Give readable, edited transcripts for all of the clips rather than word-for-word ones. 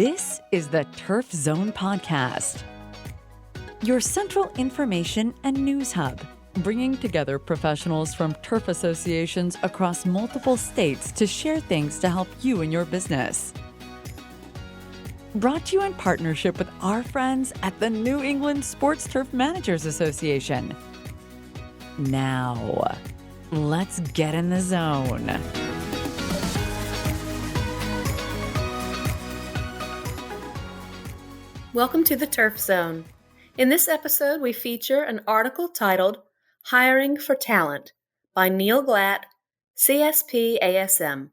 This is the Turf Zone Podcast, your central information and news hub, bringing together professionals from turf associations across multiple states to share things to help you in your business. Brought to you in partnership with our friends at the New England Sports Turf Managers Association. Now, let's get in the zone. Welcome to the Turf Zone. In this episode, we feature an article titled Hiring for Talent by Neal Glatt, CSP ASM.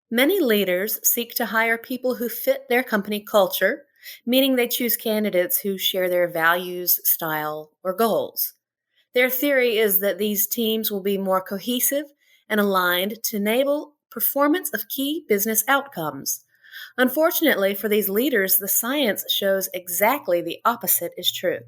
Many leaders seek to hire people who fit their company culture, meaning they choose candidates who share their values, style, or goals. Their theory is that these teams will be more cohesive and aligned to enable performance of key business outcomes. Unfortunately for these leaders, the science shows exactly the opposite is true.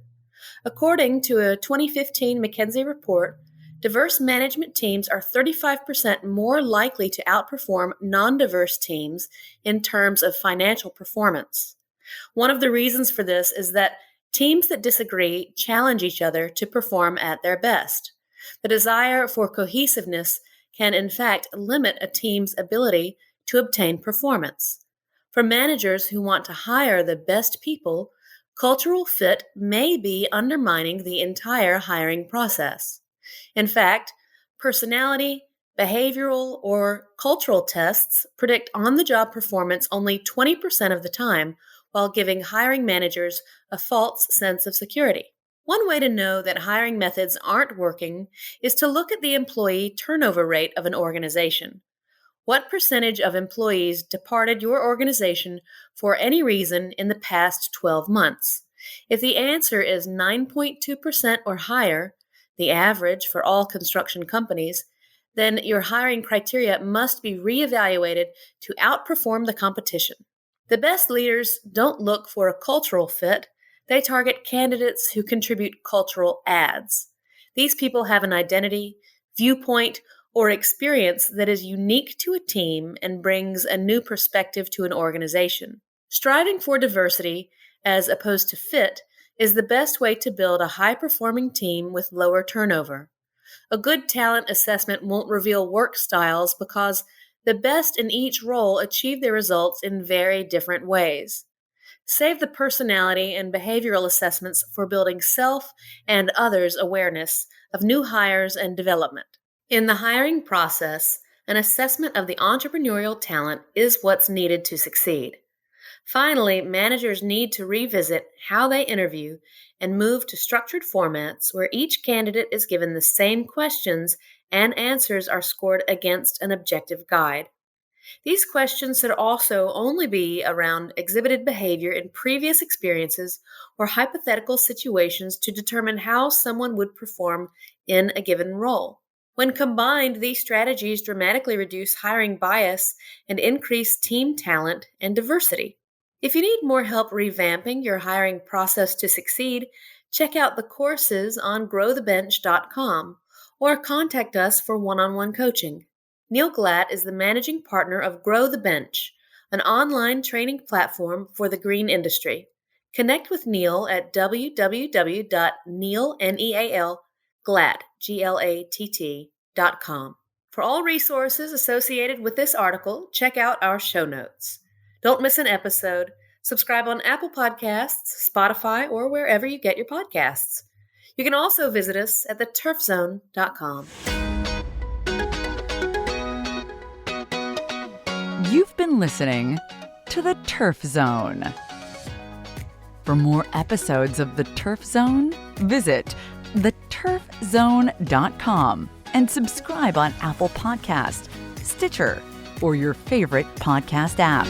According to a 2015 McKinsey report, diverse management teams are 35% more likely to outperform non-diverse teams in terms of financial performance. One of the reasons for this is that teams that disagree challenge each other to perform at their best. The desire for cohesiveness can, in fact, limit a team's ability to obtain performance. For managers who want to hire the best people, cultural fit may be undermining the entire hiring process. In fact, personality, behavioral, or cultural tests predict on-the-job performance only 20% of the time, while giving hiring managers a false sense of security. One way to know that hiring methods aren't working is to look at the employee turnover rate of an organization. What percentage of employees departed your organization for any reason in the past 12 months? If the answer is 9.2% or higher, the average for all construction companies, then your hiring criteria must be reevaluated to outperform the competition. The best leaders don't look for a cultural fit. They target candidates who contribute cultural adds. These people have an identity, viewpoint, or experience that is unique to a team and brings a new perspective to an organization. Striving for diversity, as opposed to fit, is the best way to build a high-performing team with lower turnover. A good talent assessment won't reveal work styles because the best in each role achieve their results in very different ways. Save the personality and behavioral assessments for building self and others' awareness of new hires and development. In the hiring process, an assessment of the entrepreneurial talent is what's needed to succeed. Finally, managers need to revisit how they interview and move to structured formats where each candidate is given the same questions and answers are scored against an objective guide. These questions should also only be around exhibited behavior in previous experiences or hypothetical situations to determine how someone would perform in a given role. When combined, these strategies dramatically reduce hiring bias and increase team talent and diversity. If you need more help revamping your hiring process to succeed, check out the courses on growthebench.com or contact us for one-on-one coaching. Neal Glatt is the managing partner of Grow the Bench, an online training platform for the green industry. Connect with Neal at www.nealglatt.com. For all resources associated with this article, check out our show notes. Don't miss an episode. Subscribe on Apple Podcasts, Spotify, or wherever you get your podcasts. You can also visit us at theturfzone.com. You've been listening to the Turf Zone. For more episodes of the Turf Zone, visit theturfzone.com and subscribe on Apple Podcast, Stitcher, or your favorite podcast app.